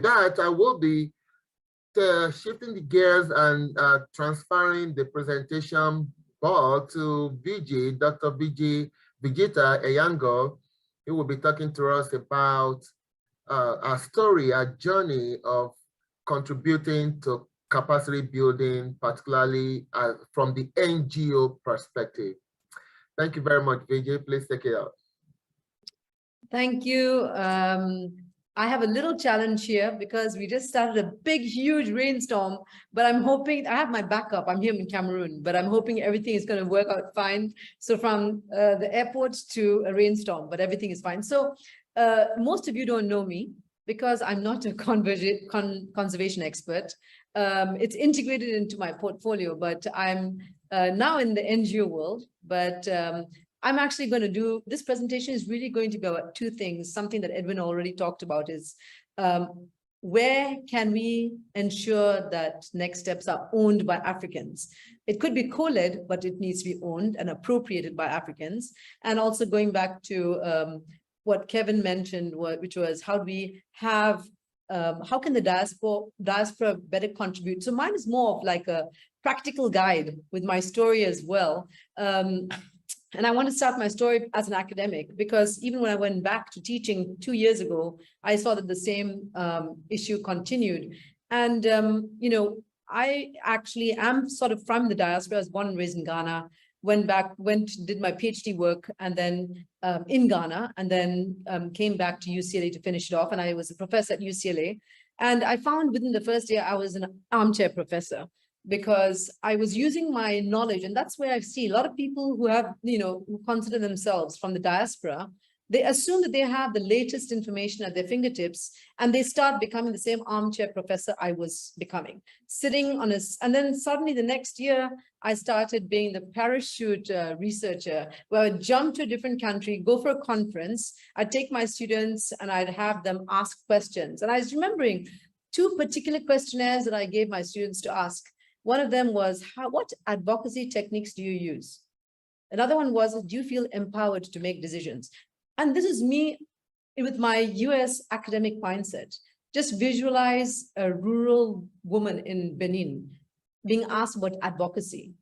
that, I will be shifting the gears and transferring the presentation ball to Dr. Vijitha Eyango. He will be talking to us about our story, our journey of contributing to capacity building, particularly from the NGO perspective. Thank you very much, Vijay. Please take it out. Thank you. I have a little challenge here because we just started a big, huge rainstorm, but I'm hoping, I have my backup. I'm here in Cameroon, but I'm hoping everything is going to work out fine. So from the airport to a rainstorm, but everything is fine. So most of you don't know me because I'm not a conservation expert. It's integrated into my portfolio, but I'm now in the NGO world, but I'm actually going to do, this presentation is really going to go at two things. Something that Edwin already talked about is where can we ensure that next steps are owned by Africans? It could be co-led, but it needs to be owned and appropriated by Africans. And also going back to what Kevin mentioned, which was how do we have, how can the diaspora better contribute? So mine is more of like a practical guide with my story as well. And I want to start my story as an academic, because even when I went back to teaching 2 years ago, I saw that the same issue continued. And, you know, I actually am sort of from the diaspora. I was born and raised in Ghana, did my PhD work, and then in Ghana, and then came back to UCLA to finish it off. And I was a professor at UCLA. And I found within the first year, I was an armchair professor, because I was using my knowledge. And that's where I see a lot of people who have, you know, who consider themselves from the diaspora, they assume that they have the latest information at their fingertips, and they start becoming the same armchair professor I was becoming, sitting on a, and then suddenly the next year, I started being the parachute researcher, where I would jump to a different country, go for a conference, I'd take my students and I'd have them ask questions. And I was remembering two particular questionnaires that I gave my students to ask. One of them was, what advocacy techniques do you use? Another one was, do you feel empowered to make decisions? And this is me with my US academic mindset. Just visualize a rural woman in Benin being asked about advocacy.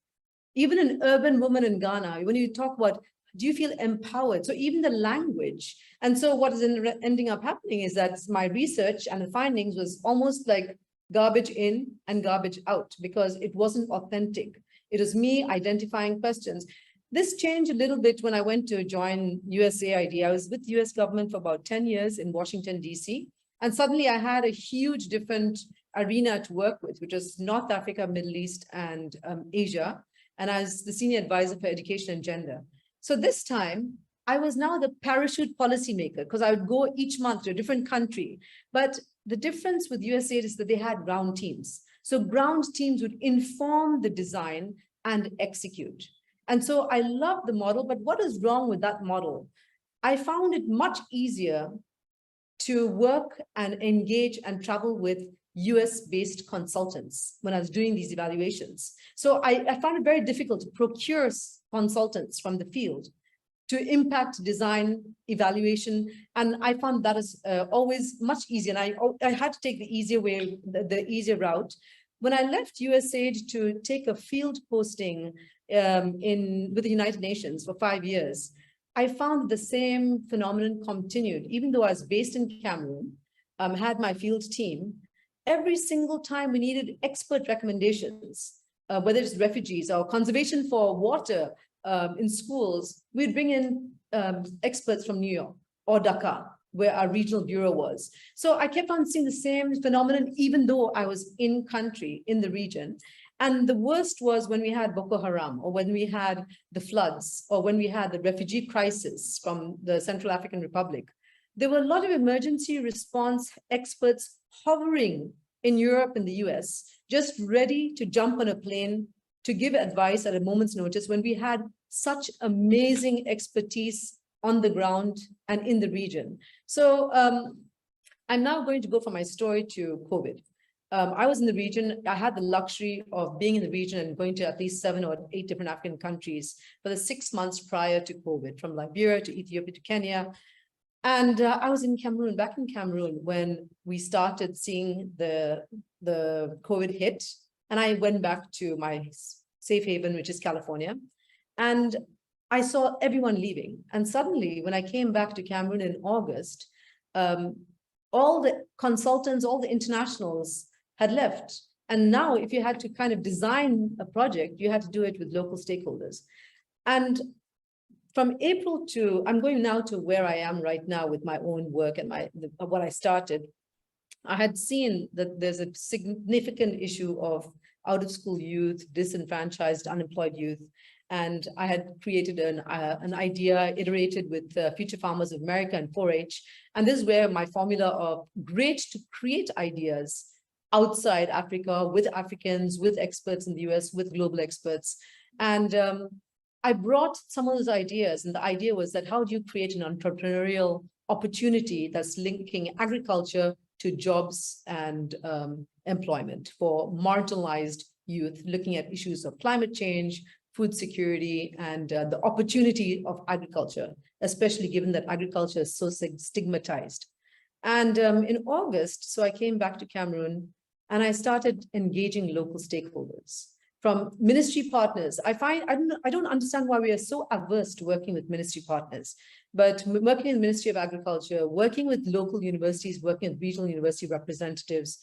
Even an urban woman in Ghana, when you talk about, do you feel empowered? So even the language. And so what is ending up happening is that my research and the findings was almost like garbage in and garbage out, because it wasn't authentic. It was me identifying questions. This changed a little bit when I went to join USAID. I was with the US government for about 10 years in Washington, DC. And suddenly I had a huge different arena to work with, which was North Africa, Middle East, and Asia. And I was the senior advisor for education and gender. So this time, I was now the parachute policymaker, because I would go each month to a different country. But the difference with USAID is that they had ground teams. So ground teams would inform the design and execute. And so I love the model, but what is wrong with that model? I found it much easier to work and engage and travel with US-based consultants when I was doing these evaluations. So I found it very difficult to procure consultants from the field to impact design evaluation. And I found that is always much easier. And I had to take the easier way, the easier route. When I left USAID to take a field posting with the United Nations for 5 years, I found the same phenomenon continued. Even though I was based in Cameroon, had my field team, every single time we needed expert recommendations, whether it's refugees or conservation for water in schools, we'd bring in experts from New York or Dakar, where our regional bureau was. So I kept on seeing the same phenomenon, even though I was in country, in the region. And the worst was when we had Boko Haram, or when we had the floods, or when we had the refugee crisis from the Central African Republic. There were a lot of emergency response experts hovering in Europe and the US, just ready to jump on a plane to give advice at a moment's notice, when we had such amazing expertise on the ground and in the region. So I'm now going to go from my story to COVID. I was in the region. I had the luxury of being in the region and going to at least 7 or 8 different African countries for the 6 months prior to COVID, from Liberia to Ethiopia to Kenya. And I was in Cameroon, back in Cameroon, when we started seeing the COVID hit. And I went back to my safe haven, which is California. And I saw everyone leaving. And suddenly, when I came back to Cameroon in August, all the consultants, all the internationals had left. And now, if you had to kind of design a project, you had to do it with local stakeholders. And from April to, I'm going now to where I am right now with my own work and what I started. I had seen that there's a significant issue of out-of-school youth, disenfranchised, unemployed youth. And I had created an idea, iterated with Future Farmers of America and 4-H. And this is where my formula of great to create ideas outside Africa, with Africans, with experts in the US, with global experts. And I brought some of those ideas, and the idea was that how do you create an entrepreneurial opportunity that's linking agriculture to jobs and employment for marginalized youth, looking at issues of climate change, food security, and the opportunity of agriculture, especially given that agriculture is so stigmatized. And in August, so I came back to Cameroon and I started engaging local stakeholders. From ministry partners, I don't understand why we are so averse to working with ministry partners, but working in the Ministry of Agriculture, working with local universities, working with regional university representatives,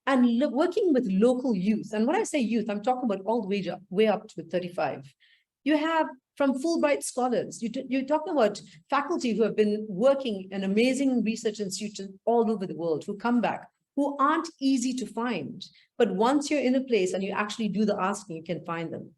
and working with local youth. And when I say youth, I'm talking about all the way up to 35. You have from Fulbright scholars, you're talking about faculty who have been working in amazing research institutions all over the world, who come back, who aren't easy to find. But once you're in a place and you actually do the asking, you can find them.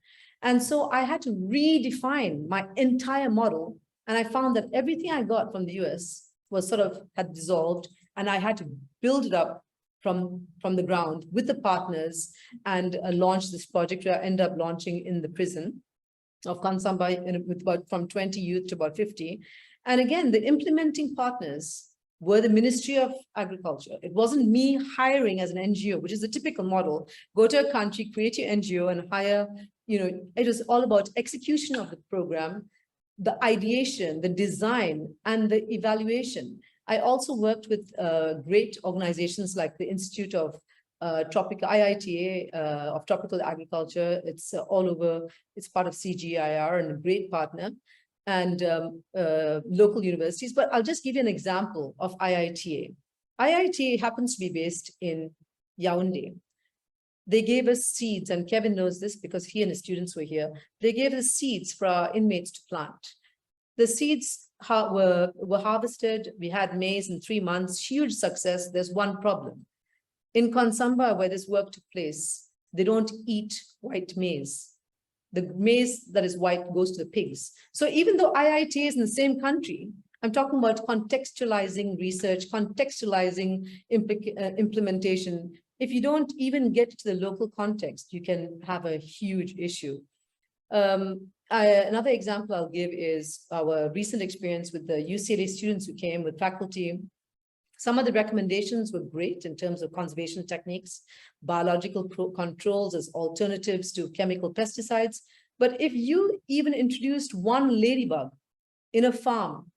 And so I had to redefine my entire model. And I found that everything I got from the US was sort of had dissolved, and I had to build it up from the ground with the partners and launch this project, where I end up launching in the prison of Kansamba with about from 20 youth to about 50. And again, the implementing partners were the Ministry of Agriculture. It wasn't me hiring as an NGO, which is the typical model. Go to a country, create your NGO and hire, it was all about execution of the program, the ideation, the design, and the evaluation. I also worked with great organizations like the Institute of Tropical, IITA of Tropical Agriculture. It's all over, it's part of CGIAR and a great partner, and local universities. But I'll just give you an example of IITA. IITA happens to be based in Yaoundé. They gave us seeds, and Kevin knows this because he and his students were here. They gave us seeds for our inmates to plant. The seeds were harvested. We had maize in 3 months, huge success. There's one problem. In Kansamba, where this work took place, they don't eat white maize. The maize that is white goes to the pigs. So even though IITA is in the same country, I'm talking about contextualizing research, contextualizing implementation. If you don't even get to the local context, you can have a huge issue. Another example I'll give is our recent experience with the UCLA students who came with faculty. Some of the recommendations were great in terms of conservation techniques, biological controls as alternatives to chemical pesticides. But if you even introduced one ladybug in a farm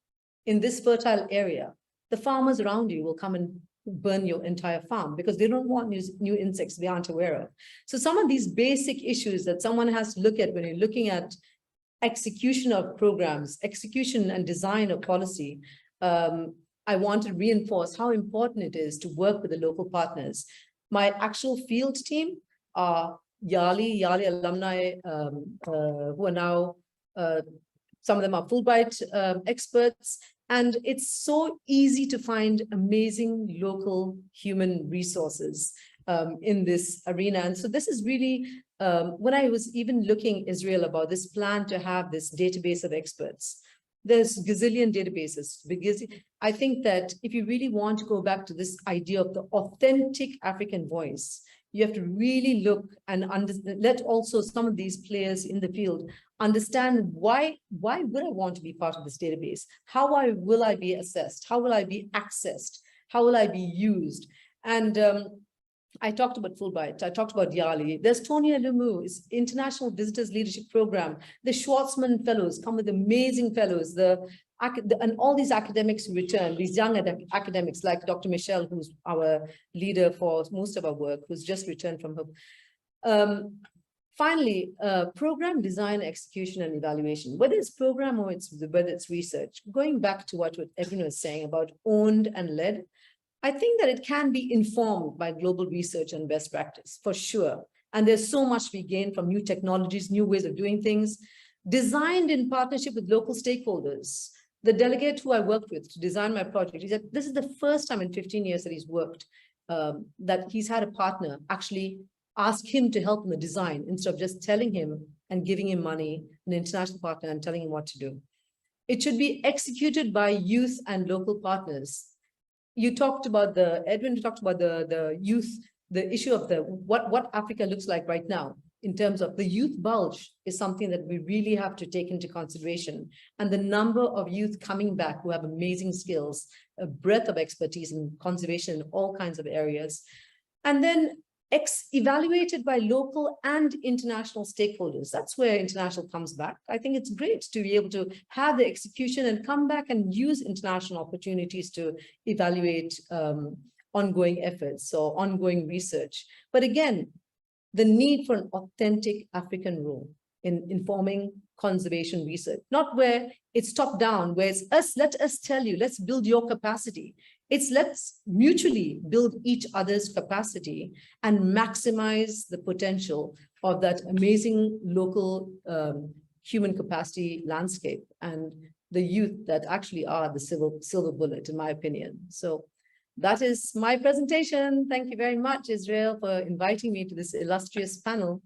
in this fertile area, the farmers around you will come and burn your entire farm because they don't want new insects they aren't aware of. So some of these basic issues that someone has to look at when you're looking at execution of programs, execution and design of policy, I want to reinforce how important it is to work with the local partners. My actual field team are Yali alumni who are now, some of them are Fulbright experts, and it's so easy to find amazing local human resources in this arena. And so this is really, when I was even looking Israel about this plan to have this database of experts, there's gazillion databases, because I think that if you really want to go back to this idea of the authentic African voice, you have to really look and let also some of these players in the field understand why would I want to be part of this database? How will I be assessed? How will I be accessed? How will I be used? And I talked about Fulbright, I talked about Yali. There's Tonya Lumu's International Visitors Leadership Program. The Schwarzman Fellows come with amazing fellows. The and all these academics who return, these young academics like Dr. Michelle, who's our leader for most of our work, who's just returned from her. Finally, program design, execution, and evaluation, whether it's program or whether it's research, going back to what everyone was saying about owned and led, I think that it can be informed by global research and best practice, for sure. And there's so much we gain from new technologies, new ways of doing things, designed in partnership with local stakeholders. The delegate who I worked with to design my project, he said, this is the first time in 15 years that he's worked, that he's had a partner actually ask him to help in the design instead of just telling him and giving him money, an international partner, and telling him what to do. It should be executed by youth and local partners. You talked about Edwin talked about the youth, the issue of what Africa looks like right now in terms of the youth bulge is something that we really have to take into consideration. And the number of youth coming back who have amazing skills, a breadth of expertise in conservation in all kinds of areas. And then evaluated by local and international stakeholders. That's where international comes back. I think it's great to be able to have the execution and come back and use international opportunities to evaluate ongoing efforts or ongoing research. But again, the need for an authentic African role in informing conservation research, not where it's top down, where it's us, let us tell you, let's build your capacity. It's let's mutually build each other's capacity and maximize the potential of that amazing local human capacity landscape and the youth that actually are the silver bullet, in my opinion. So that is my presentation. Thank you very much, Israel, for inviting me to this illustrious panel.